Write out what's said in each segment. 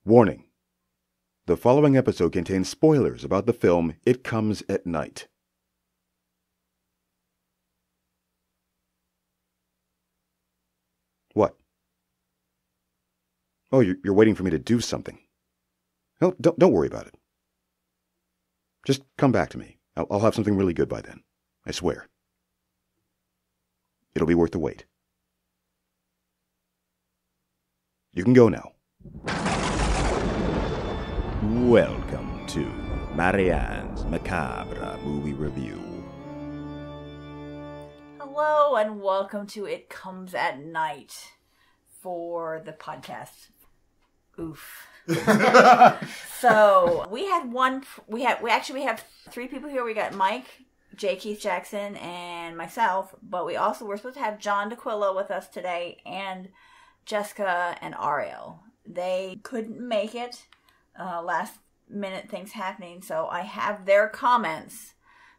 Warning. The following episode contains spoilers about the film It Comes at Night. What? Oh, you're waiting for me to do something. No, don't worry about it. Just come back to me. I'll have something really good by then. I swear. It'll be worth the wait. You can go now. Welcome to Marianne's Macabre movie review. Hello and welcome to It Comes at Night for the podcast. Oof. So we have three people here. We got Mike, J. Keith Jackson, and myself, but we also were supposed to have John DeQuillo with us today and Jessica and Ariel. They couldn't make it. Last minute things happening, so I have their comments.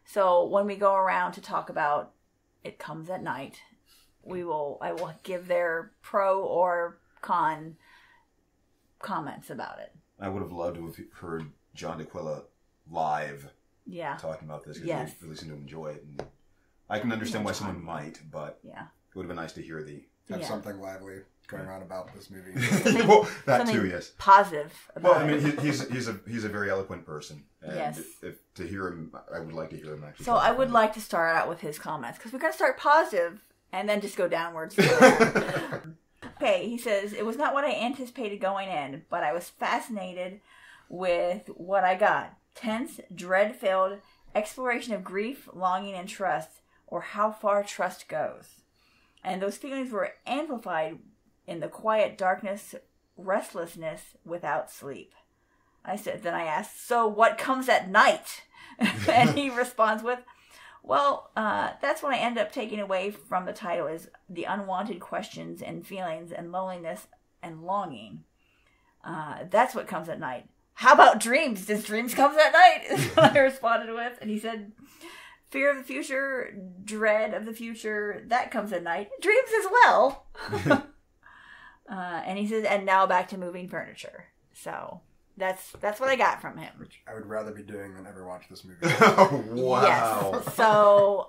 So when we go around to talk about It Comes at Night, I will give their pro or con comments about it. I would have loved to have heard John DeQuillo live talking about this, because yes. they really seem to enjoy it. And I can understand why someone might, but it would have been nice to hear something lively going on about this movie. Well, that too, yes. Positive about I mean, he's a very eloquent person. And yes. If to hear him, I would like to hear him actually. So I would like to start out with his comments, because we're going to start positive and then just go downwards. Okay, he says, it was not what I anticipated going in, but I was fascinated with what I got. Tense, dread-filled exploration of grief, longing, and trust, or how far trust goes. And those feelings were amplified in the quiet darkness, restlessness without sleep. Then I asked, so what comes at night? And he responds with, well, that's what I end up taking away from the title, is the unwanted questions and feelings and loneliness and longing. That's what comes at night. How about dreams? Does dreams come at night? Is what I responded with. And he said, fear of the future, dread of the future, that comes at night. Dreams as well. And he says, and now back to moving furniture. So that's what I got from him. Which I would rather be doing than ever watch this movie. Wow. Yes. So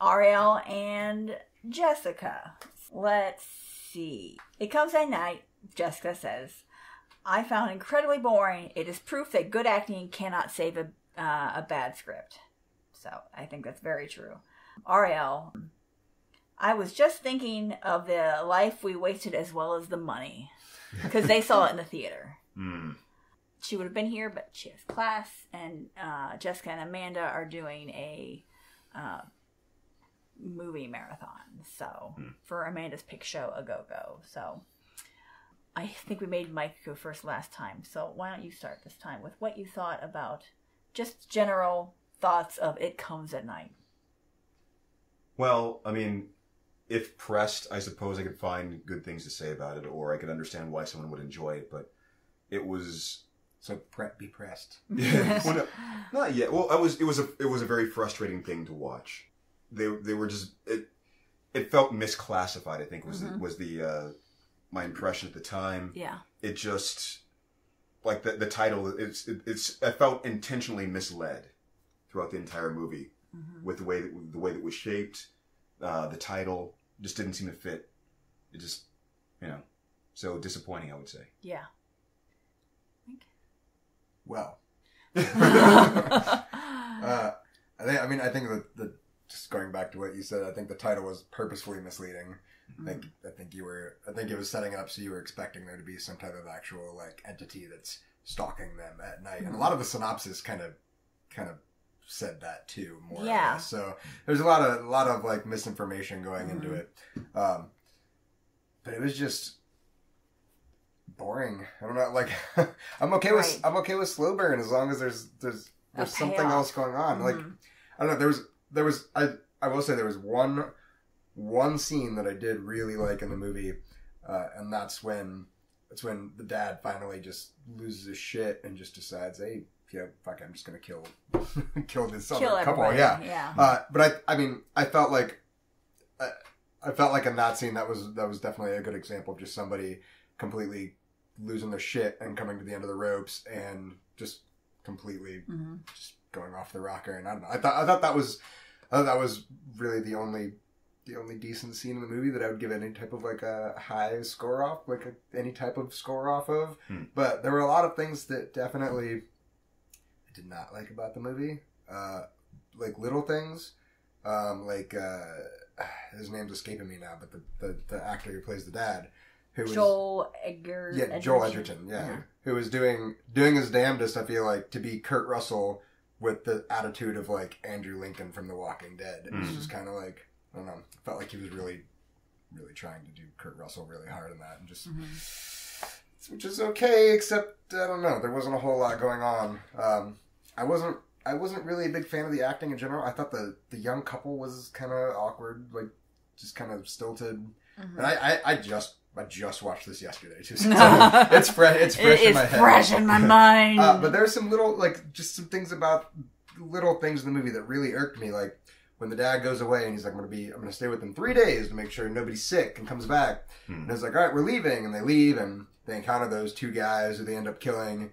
Ariel and Jessica. Let's see. It Comes at Night, Jessica says, I found incredibly boring. It is proof that good acting cannot save a bad script. So I think that's very true. Ariel, I was just thinking of the life we wasted as well as the money. Because they saw it in the theater. Mm. She would have been here, but she has class. And Jessica and Amanda are doing a movie marathon. So for Amanda's Pick Show A Go-Go. So I think we made Mike go first last time. So why don't you start this time with what you thought about just general thoughts of It Comes at Night? Well, I mean, if pressed, I suppose I could find good things to say about it, or I could understand why someone would enjoy it, but it was... So be pressed. Yeah, well, no, not yet. Well, it was a very frustrating thing to watch. They were just... It felt misclassified, I think, was my impression at the time. Yeah. It just... Like, the title, I felt intentionally misled throughout the entire movie with the way that it was shaped. The title just didn't seem to fit. It just, so disappointing, I would say. Yeah. Well, I think that just going back to what you said, I think the title was purposefully misleading. I think it was setting it up so you were expecting there to be some type of actual entity that's stalking them at night, and a lot of the synopsis kind of said that too, more or less. So there's a lot of misinformation going into it, but it was just boring. I don't know, I'm okay with slow burn as long as there's something else going on. I don't know. I will say there was one scene that I did really like in the movie, and that's when the dad finally just loses his shit and just decides, hey, fuck, I'm just gonna kill this other couple. Yeah. But I felt like in that scene that was definitely a good example of just somebody completely losing their shit and coming to the end of the ropes and just completely just going off the rocker. And I don't know. I thought that was really the only decent scene in the movie that I would give any type of like a high score off, like any type of score off of. But there were a lot of things that definitely I did not like about the movie. Like little things, his name's escaping me now, but the actor who plays the dad, who was Joel Edgerton. Yeah, Joel Edgerton. Yeah, who was doing his damnedest. I feel like to be Kurt Russell with the attitude of like Andrew Lincoln from The Walking Dead. And it's just kind of like, I don't know, felt like he was really, really trying to do Kurt Russell really hard in that, and just which is okay, except I don't know, there wasn't a whole lot going on. I wasn't really a big fan of the acting in general. I thought the young couple was kind of awkward, like just kind of stilted. And I just watched this yesterday too. So it's fresh. It's fresh in my head. Fresh in my mind. But there's some little, like, just some things about little things in the movie that really irked me. Like when the dad goes away and he's like, I'm gonna stay with them 3 days to make sure nobody's sick, and comes back. And it's like, all right, we're leaving, and they leave, and they encounter those two guys who they end up killing.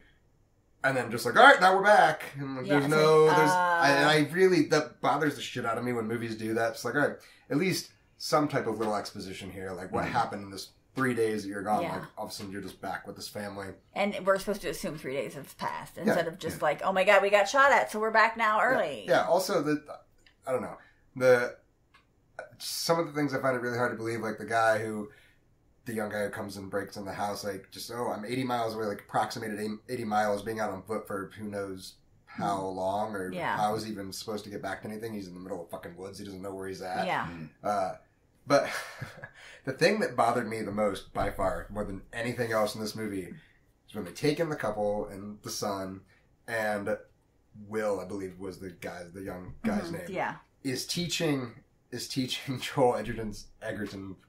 And then just like, all right, now we're back. And like, I really, that bothers the shit out of me when movies do that. It's like, all right, at least some type of little exposition here. Like what happened in this 3 days that you're gone. Like all of a sudden you're just back with this family. And we're supposed to assume 3 days have passed instead of just like, oh my God, we got shot at, so we're back now early. Yeah. Also, I don't know. Some of the things I find it really hard to believe, like the young guy who comes and breaks in the house, like, just, I'm 80 miles away, like, approximated 80 miles, being out on foot for who knows how long, or how he's even supposed to get back to anything. He's in the middle of fucking woods. He doesn't know where he's at. Yeah. But the thing that bothered me the most, by far, more than anything else in this movie, is when they take in the couple and the son, and Will, I believe was the young guy's name, is teaching Joel Edgerton,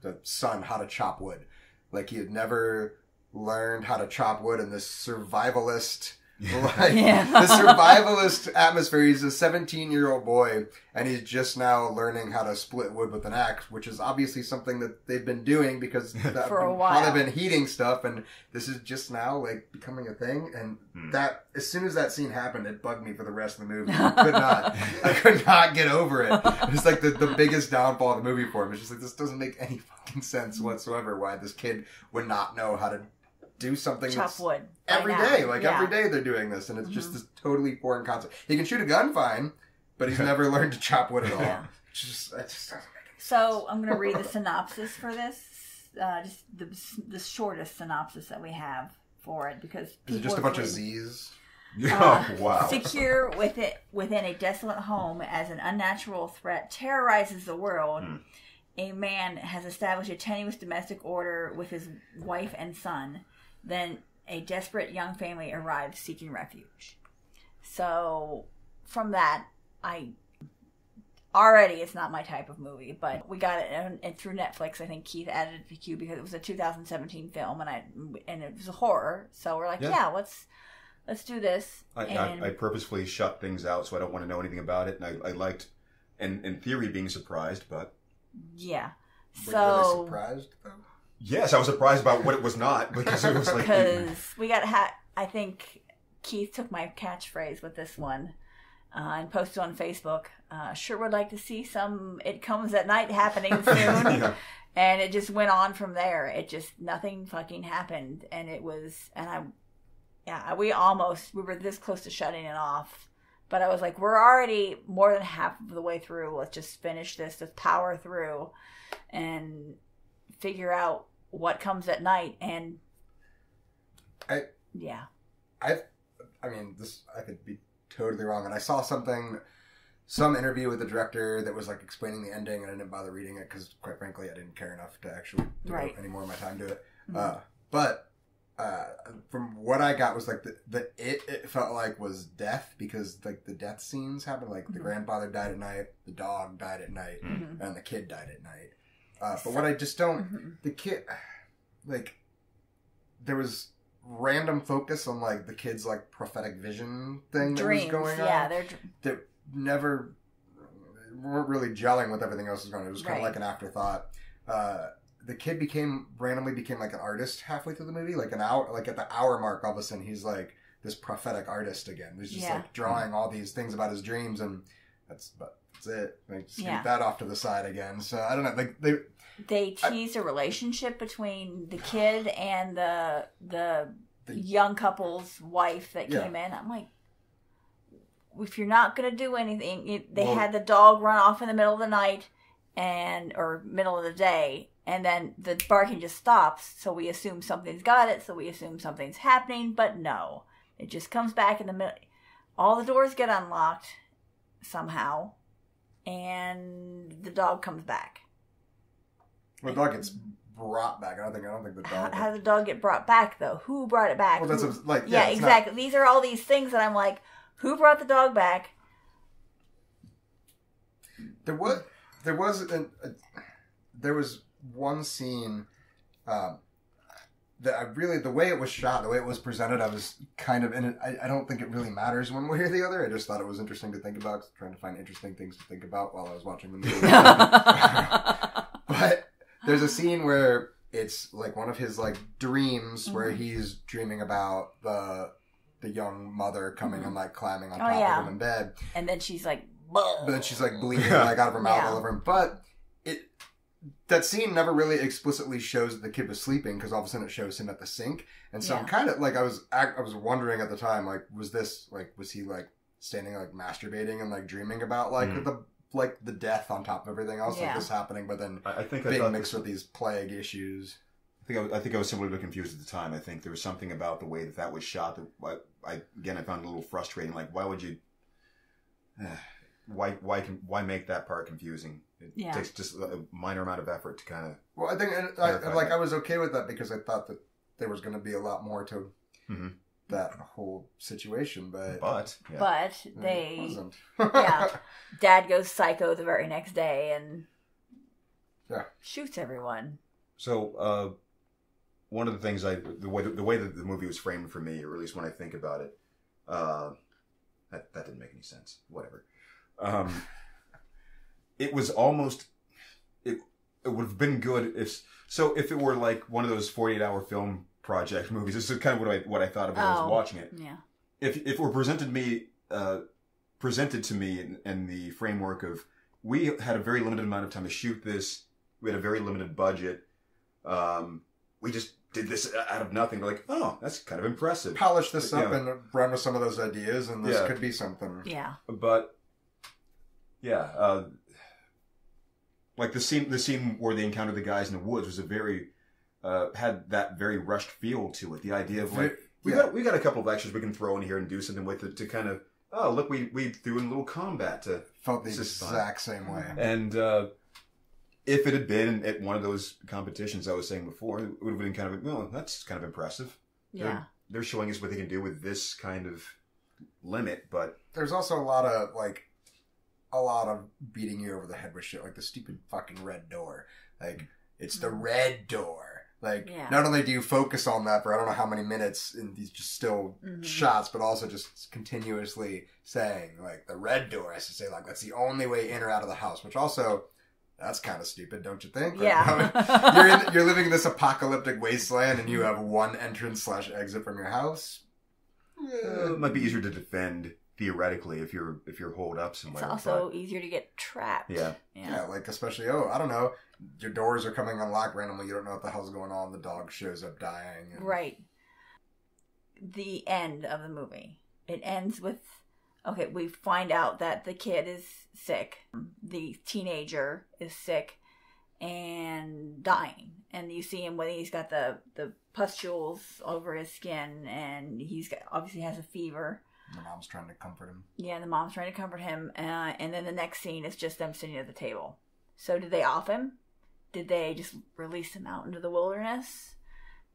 the son, how to chop wood. Like he had never learned how to chop wood in this survivalist, the survivalist atmosphere. He's a 17-year-old boy, and he's just now learning how to split wood with an axe, which is obviously something that they've been doing because for a while how they've been heating stuff, and this is just now like becoming a thing. And that, as soon as that scene happened, it bugged me for the rest of the movie. I could not get over it. It's like the biggest downfall of the movie for him. It's just like, this doesn't make any fucking sense whatsoever. Why this kid would not know how to do something chop wood every day. Like every day they're doing this, and it's just this totally foreign concept. He can shoot a gun fine, but he's never learned to chop wood at all. It just doesn't make any sense. So I'm going to read the synopsis for this, just the shortest synopsis that we have for it, because is it just a bunch of Z's? Wow. Secure within a desolate home as an unnatural threat terrorizes the world. A man has established a tenuous domestic order with his wife and son. Then a desperate young family arrives seeking refuge. So, from that, it's not my type of movie, but we got it and through Netflix. I think Keith added it to the queue because it was a 2017 film, and it was a horror. So we're like, let's do this. I purposefully shut things out, so I don't want to know anything about it. And I liked, in theory, being surprised, but Were you surprised though? Yes, I was surprised about what it was not, because it was like... Because we got... I think Keith took my catchphrase with this one and posted on Facebook. Sure would like to see some It Comes at Night happening soon. And it just went on from there. It just... Nothing fucking happened. And it was... And we were this close to shutting it off. But I was like, we're already more than half of the way through. Let's just finish this. Let's power through and figure out what comes at night. And I mean, I could be totally wrong. And I saw some interview with the director that was like explaining the ending, and I didn't bother reading it because, quite frankly, I didn't care enough to actually devote any more of my time to it. But from what I got was like it felt like was death, because like the death scenes happened, like the grandfather died at night, the dog died at night, and the kid died at night. But what I just don't, the kid, like, there was random focus on like the kid's like prophetic vision thing that was going on. That never weren't really gelling with everything else was going on. It was kind of like an afterthought. the kid randomly became like an artist halfway through the movie, like an hour, like at the hour mark, all of a sudden he's like this prophetic artist again. He's just like drawing all these things about his dreams, and that's it. Like scoot that off to the side again. So I don't know. Like they teased a relationship between the kid and the young couple's wife that came in. I'm like, if you're not going to do anything, they had the dog run off in the middle of the night or middle of the day, and then the barking just stops. So we assume something's got it. So we assume something's happening, but no, it just comes back in the middle. All the doors get unlocked somehow, and the dog comes back. Well, the dog gets brought back. I don't think the dog. How did the dog get brought back though? Who brought it back? Well, that's like exactly. These are all these things that I'm like, who brought the dog back? There was one scene that I really, the way it was shot, the way it was presented, I was kind of in it. I don't think it really matters one way or the other. I just thought it was interesting to think about, trying to find interesting things to think about while I was watching the movie. But there's a scene where it's like one of his like dreams where he's dreaming about the young mother coming and like climbing on top of him in bed. And then she's like, but then she's like bleeding like out of her mouth all over him. But that scene never really explicitly shows that the kid was sleeping, because all of a sudden it shows him at the sink. And so I'm kind of like, I was wondering at the time, like, was he like standing like masturbating and like dreaming about like the death on top of everything else, like this happening, but then I think being mixed with these plague issues. I think I was simply a bit confused at the time. I think there was something about the way that was shot that I found a little frustrating. Like, why would you? Why make that part confusing? It takes just a minor amount of effort to kind of. Well, I think I was okay with that, because I thought that there was going to be a lot more to that whole situation, but they wasn't. Dad goes psycho the very next day and shoots everyone. So one of the things the way that the movie was framed for me, or at least when I think about it, that didn't make any sense. Whatever. It was almost, it would have been good if it were like one of those 48-hour film project movies. This is kind of what I thought of when I was watching it. Yeah. If it were presented to me in the framework of, we had a very limited amount of time to shoot this, we had a very limited budget, we just did this out of nothing. We're like, oh, that's kind of impressive. Polish this up and run with some of those ideas, and this could be something. Yeah. But like the scene where they encounter the guys in the woods was a very had that very rushed feel to it. The idea of like we got a couple of extras we can throw in here and do something with it to kind of, oh look, we threw in a little combat to felt the exact same way. And if it had been at one of those competitions I was saying before, it would have been kind of, well, that's kind of impressive. Yeah, they're showing us what they can do with this kind of limit, but there's also a lot of beating you over the head with shit, like the stupid fucking red door. Like, it's the red door. Like, not only do you focus on that for I don't know how many minutes in these just still shots, but also just continuously saying, like, the red door has to say, like, that's the only way in or out of the house, which also, that's kind of stupid, don't you think? Yeah. You're living in this apocalyptic wasteland and you have one entrance/exit from your house. It might be easier to defend theoretically if you're holed up somewhere. It's also easier to get trapped. Yeah, like especially I don't know, your doors are coming unlocked randomly, you don't know what the hell's going on, the dog shows up dying. Right. The end of the movie. It ends with, we find out that the kid is sick. The teenager is sick and dying. And you see him when he's got the pustules over his skin, and obviously has a fever. The mom's trying to comfort him. Yeah, the mom's trying to comfort him. And then the next scene is just them sitting at the table. So did they off him? Did they just release him out into the wilderness?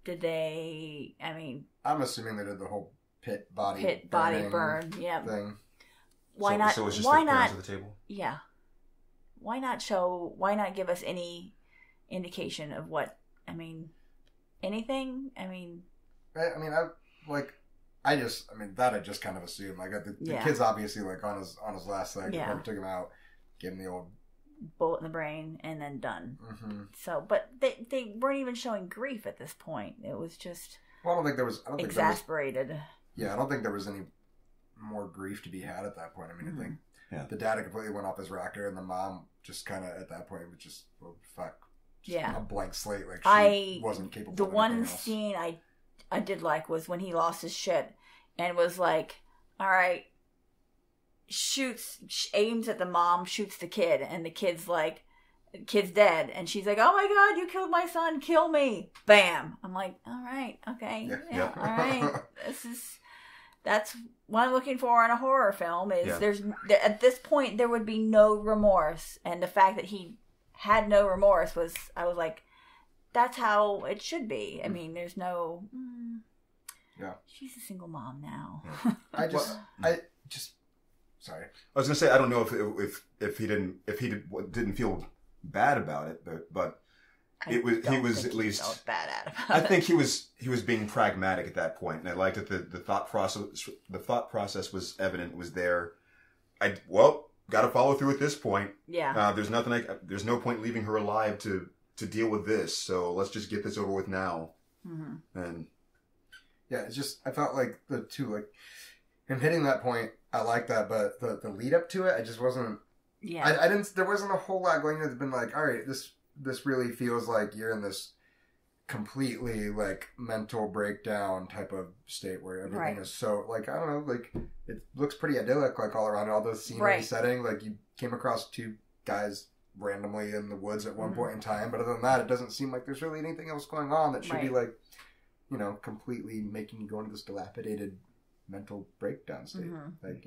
Did they, I'm assuming they did the whole pit body burn thing. Why not? So it's just why the not? parents at the table? Yeah. Why not give us any indication of what, anything? That I just kind of assumed. Like, the kid's obviously, like, on his last leg. Yeah. Took him out, gave him the old bullet in the brain, and then done. Mm-hmm. So, but they weren't even showing grief at this point. It was just I don't think there was exasperated. I don't think there was any more grief to be had at that point. I mean, I think the dad completely went off his rocker, and the mom just kind of at that point was just a blank slate. Like she wasn't capable. The of one else. scene I did like was when he lost his shit and was like, all right, aims at the mom, shoots the kid, and the kid's dead, and she's like, oh my god, you killed my son, kill me, bam. I'm like, all right, okay, all right, that's what I'm looking for in a horror film is there's at this point there would be no remorse, and the fact that he had no remorse I was like, that's how it should be. I mean, there's no she's a single mom now. Sorry. I was gonna say I don't know if he didn't feel bad about it, but he was at least felt bad about I think he was being pragmatic at that point, and I liked that the thought process was evident, was there. Got to follow through at this point. Yeah. There's no point leaving her alive to deal with this, so let's just get this over with now. Mm-hmm. And it's just I felt like the two him hitting that point. I like that, but the lead up to it, I just wasn't. Yeah. I didn't. There wasn't a whole lot going on. It's been like, all right, this really feels like you're in this completely like mental breakdown type of state where everything is so like, I don't know, like it looks pretty idyllic, like all around all the scenery setting. Like you came across two guys randomly in the woods at one point in time, but other than that, it doesn't seem like there's really anything else going on that should be like, completely making you go into this dilapidated mental breakdown state. Like,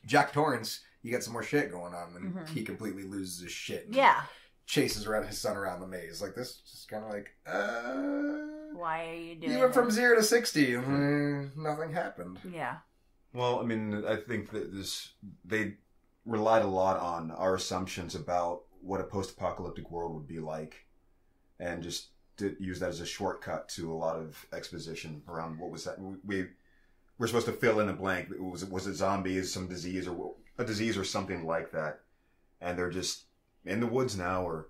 Jack Torrance, you got some more shit going on, and he completely loses his shit. Chases around his son around the maze. Like, this just kind of like, why are you doing You went from 0 to 60, and nothing happened. Yeah. Well, I mean, I think that they relied a lot on our assumptions about what a post-apocalyptic world would be like, and just use that as a shortcut to a lot of exposition around what was that. We're supposed to fill in a blank. Was it zombies, some disease, or a disease or something like that, and they're just in the woods now. Or,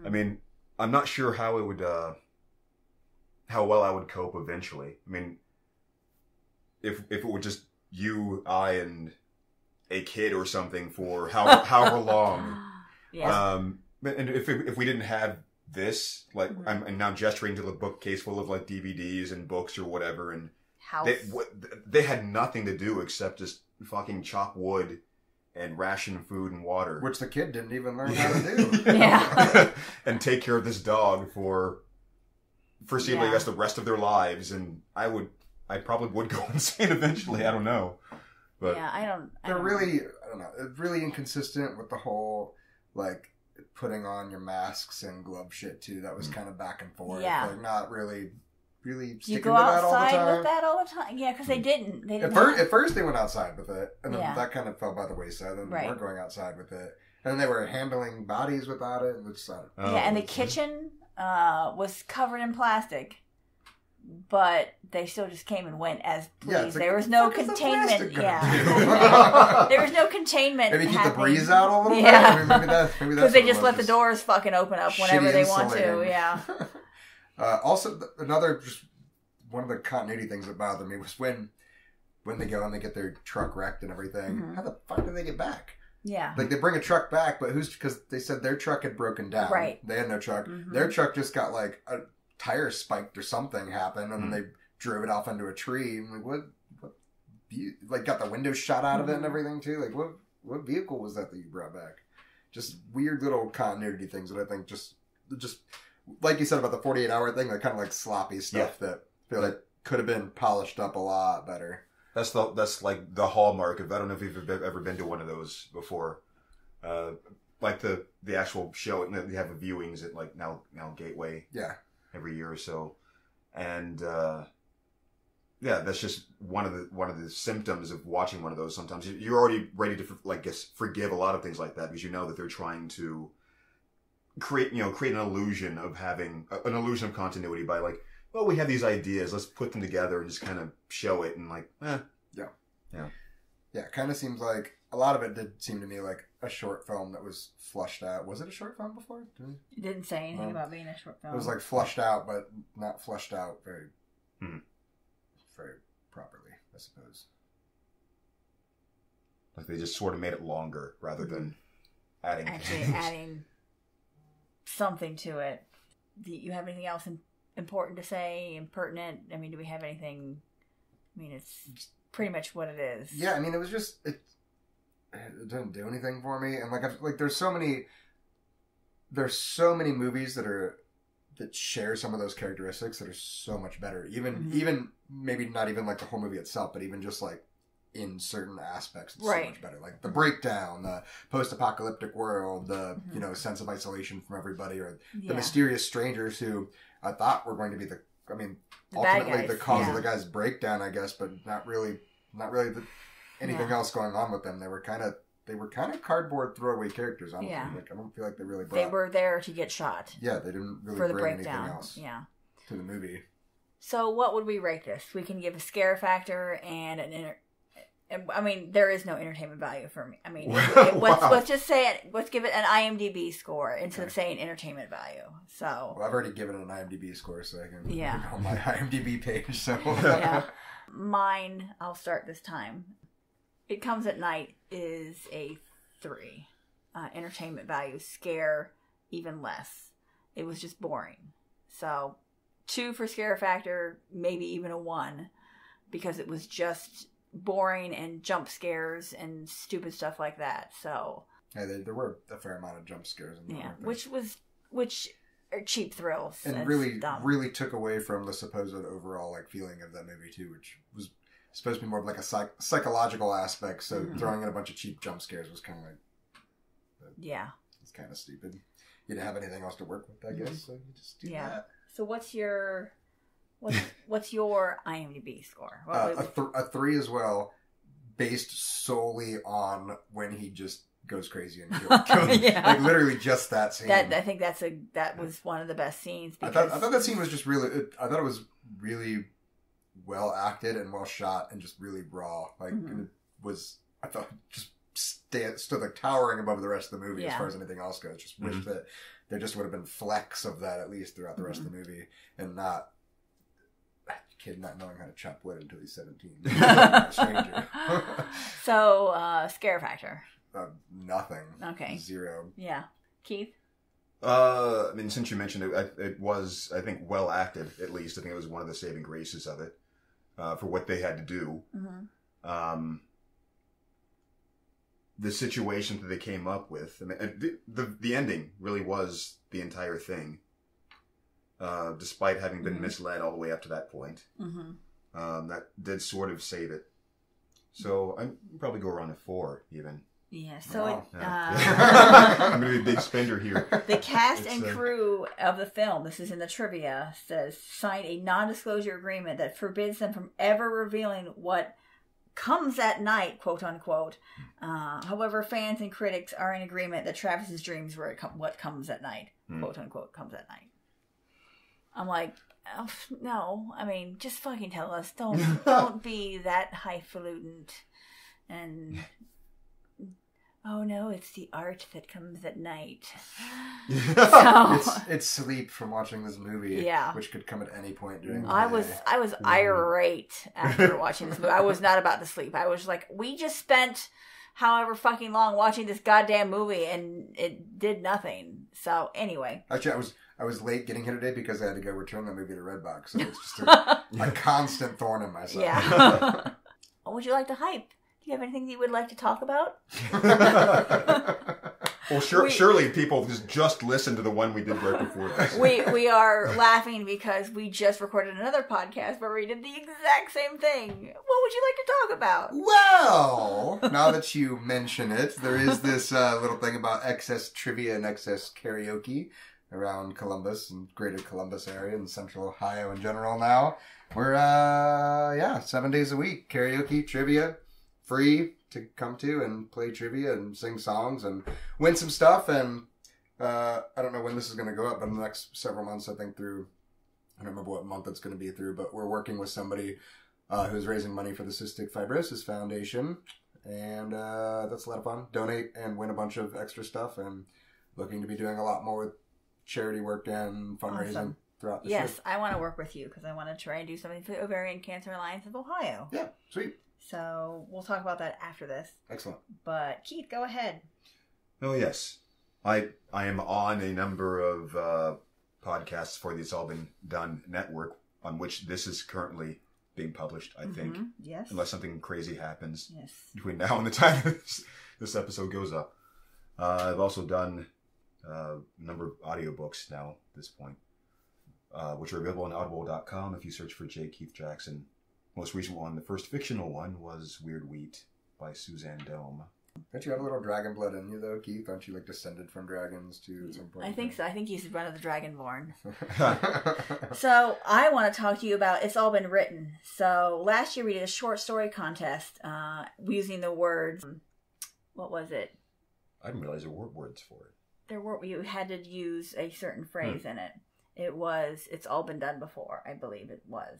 I mean, I'm not sure how it would, how well I would cope eventually. I mean, if it were just you, I, and a kid or something for however long. And if we didn't have this, like, I'm now gesturing to the bookcase full of like DVDs and books or whatever, and they had nothing to do except just fucking chop wood and ration food and water, which the kid didn't even learn how to do. And take care of this dog for foreseeably, I guess, the rest of their lives. And I probably would go insane eventually. I don't know, but they're really, I don't know, it's really inconsistent with the whole like putting on your masks and glove shit too. That was kind of back and forth. Like not really sticking you go to that all the time. outside with that all the time? Yeah, because they didn't. At first they went outside with it, and then that kind of fell by the wayside. Then they weren't going outside with it, and then they were handling bodies without it. And the kitchen was covered in plastic, but they still just came and went as pleased. There was no containment. There was no containment. Maybe keep the breeze out a little bit. Maybe that's because they just let the doors fucking open up whenever they want to. Yeah. Also, just one of the continuity things that bothered me was when they go and they get their truck wrecked and everything. How the fuck do they get back? Yeah. Like, they bring a truck back, but because they said their truck had broken down. Right. They had no truck. Their truck just got, like, a tire spiked or something happened, and then they drove it off into a tree. And, like, what got the window shot out of it and everything, too? Like, what vehicle was that you brought back? Just weird little continuity things that I think just like you said about the 48-hour thing, like kind of like sloppy stuff that I feel like could have been polished up a lot better. That's like the hallmark of, I don't know if you've ever been to one of those before. Like the actual show, they have the viewings at like now Gateway. Yeah. Every year or so. And that's just one of the symptoms of watching one of those. Sometimes you're already ready to forgive a lot of things like that, because you know that they're trying to create an illusion of having an illusion of continuity by like, well, we have these ideas, let's put them together and just kind of show it, and like, Yeah, it kind of seems like a lot of it did seem to me like a short film that was flushed out. Was it a short film before? You didn't say anything about being a short film. It was like flushed out, but not flushed out very properly, I suppose. Like they just sort of made it longer rather than adding something to it. Do you have anything else important to say? Impertinent? I mean, do we have anything? I mean, it's pretty much what it is. Yeah, I mean, it was just it didn't do anything for me, and there's so many movies that share some of those characteristics that are so much better. Even maybe not even like the whole movie itself, but even just like in certain aspects, it's so much better. Like the breakdown, the post-apocalyptic world, the sense of isolation from everybody, or the mysterious strangers who I thought were going to be ultimately the cause of the guy's breakdown, I guess, but not really anything else going on with them. They were kind of cardboard throwaway characters, honestly. Yeah. Like, I don't feel like they really They were there to get shot. Yeah, they didn't really for the bring breakdown. anything else to the movie. So what would we rate this? We can give a scare factor and I mean, there is no entertainment value for me. I mean, let's just say it. Let's give it an IMDb score instead of saying entertainment value. So, I've already given it an IMDb score, so I can put it on my IMDb page. So, mine. I'll start this time. It Comes at Night is a 3. Entertainment value, scare, even less. It was just boring. So, 2 for scare factor, maybe even a 1, because it was just boring and jump scares and stupid stuff like that. So there were a fair amount of jump scares in there. Which are cheap thrills and really took away from the supposed overall like feeling of that movie too, which was supposed to be more of like a psychological aspect. So throwing in a bunch of cheap jump scares was kind of like it's kind of stupid. You didn't have anything else to work with, I guess. So you just do that. So what's your IMDb score? A 3 as well, based solely on when he just goes crazy and kills. Like literally just that scene. I think that was one of the best scenes. I thought that scene was just really. I thought it was really well acted and well shot and just really raw. Like it was. I thought just stood like towering above the rest of the movie as far as anything else goes. Just wish that there just would have been flecks of that at least throughout the rest of the movie, and not. Kid not knowing how to chop wood until he's 17. A stranger. So, scare factor. Nothing. Okay. 0. Yeah. Keith? I mean, since you mentioned it, it was, I think, well acted, at least. I think it was one of the saving graces of it, for what they had to do. The situation that they came up with. I mean, the ending really was the entire thing. Despite having been misled all the way up to that point. That did sort of save it. So I'd probably go around a 4 even. Yeah, so I'm going to be a big spender here. The cast and crew of the film, this is in the trivia, says signed a non-disclosure agreement that forbids them from ever revealing what comes at night, quote unquote. However, fans and critics are in agreement that Travis's dreams were what comes at night, quote unquote, comes at night. I'm like, oh, no. I mean, just fucking tell us. Don't be that highfalutin. And oh no, it's the art that comes at night. So, it's sleep from watching this movie, which could come at any point during the day. I was irate after watching this movie. I was not about to sleep. I was like, we just spent however fucking long watching this goddamn movie and it did nothing. So anyway, actually, I was late getting here today because I had to go return the movie to Redbox. So it's just a constant thorn in my side. Yeah. What would you like to hype? Do you have anything that you would like to talk about? Well, surely people just listen to the one we did right before this. We are laughing because we just recorded another podcast where we did the exact same thing. What would you like to talk about? Well, now that you mention it, there is this little thing about excess trivia and excess karaoke around Columbus and greater Columbus area and central Ohio in general now. We're, 7 days a week. Karaoke, trivia, free to come to and play trivia and sing songs and win some stuff. And I don't know when this is going to go up, but in the next several months, I think I don't remember what month it's going to be through, but we're working with somebody who's raising money for the Cystic Fibrosis Foundation. And that's a lot of fun. Donate and win a bunch of extra stuff, and looking to be doing a lot more with charity work and fundraising throughout this year. Yes, I want to work with you because I want to try and do something for the Ovarian Cancer Alliance of Ohio. Yeah, sweet. So we'll talk about that after this. Excellent. But Keith, go ahead. Oh, yes. I am on a number of podcasts for the It's All Been Done network, on which this is currently being published, I think. Yes. Unless something crazy happens Yes. between now and the time this episode goes up. I've also done a number of audiobooks now at this point, which are available on audible.com if you search for J. Keith Jackson. Most recent one, the first fictional one, was Weird Wheat by Suzanne Dome. Don't you have a little dragon blood in you, though, Keith? Aren't you, like, descended from dragons, too, at some point? I think so. I think he's one of the Dragonborn. So, I want to talk to you about It's All Been Written. So, last year we did a short story contest using the words, what was it? I didn't realize there were words for it. You had to use a certain phrase in it. It was, it's all been done before, I believe it was.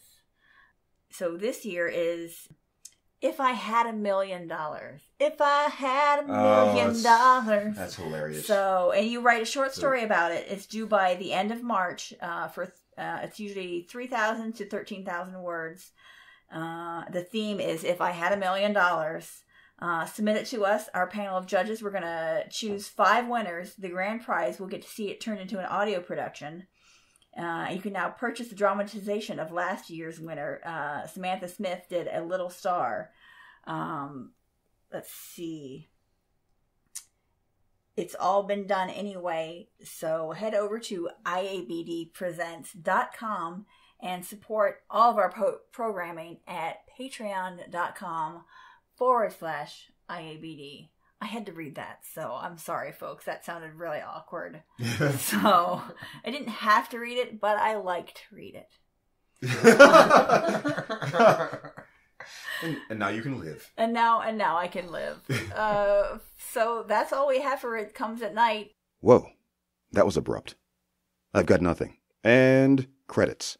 So, this year is... If I had $1 million. If I had $1 million. That's hilarious. So, and you write a short story about it. It's due by the end of March. It's usually 3,000 to 13,000 words. The theme is if I had $1 million. Submit it to us. Our panel of judges, we're going to choose 5 winners. The grand prize, we'll get to see it turned into an audio production. You can now purchase the dramatization of last year's winner. Samantha Smith did A Little Star. Let's see. It's all been done anyway. So head over to IABDpresents.com and support all of our programming at patreon.com/IABD. I had to read that, so I'm sorry, folks. That sounded really awkward. So I didn't have to read it, but I like to read it. and now you can live. And now I can live. So that's all we have for It Comes at Night. Whoa, that was abrupt. I've got nothing. And credits.